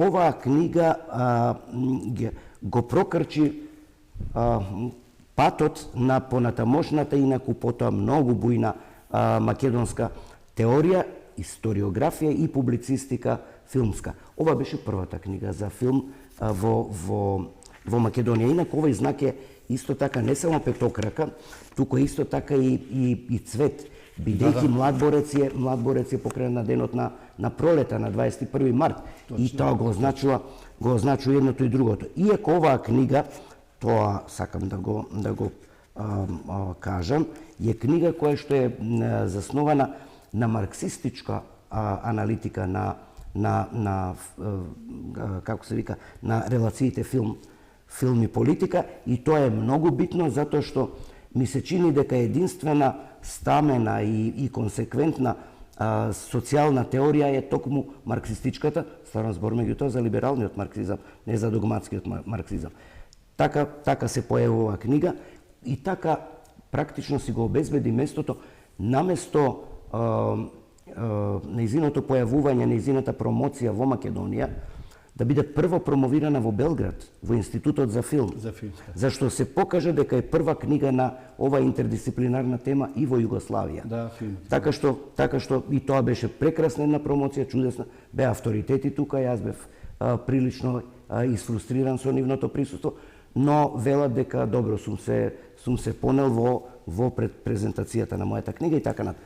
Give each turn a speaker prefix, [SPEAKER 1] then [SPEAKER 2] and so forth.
[SPEAKER 1] оваа книга го прокрчи патот на понатамошната, инаку потоа многу бујна македонска теорија, историографија и публицистика филмска. Ова беше првата книга за филм во Македонија. Инаку овој знак е исто така не само петокрака, туку исто така и цвет, бидејќи Младборец е покрај на денот на пролета, на 21 март. Точно. И тоа го означува едното и другото. Иако оваа книга, тоа сакам да го кажам, е книга која што е заснована на марксистичка аналитика на како се вика, на релациите филм и политика, и тоа е многу битно затоа што ми се чини дека единствена стамена и консеквентна социјална теорија е токму марксистичката, стварно збор меѓутоа за либералниот марксизам, не за догматскиот марксизам. Така се појавува оваа книга и така практично си го обезбеди местото наместо нејзиното појавување, нејзината промоција во Македонија, да биде прво промовирана во Белград, во Институтот за филм. Зашто се покажа дека е прва книга на ова интердисциплинарна тема и во Југославија.
[SPEAKER 2] Да, филм.
[SPEAKER 1] Така што и тоа беше прекрасна една промоција, чудесна. Беа авторитети тука, јас бев прилично исфрустриран со нивното присуство, но велат дека добро сум се понел во презентацијата на мојата книга и така натаму.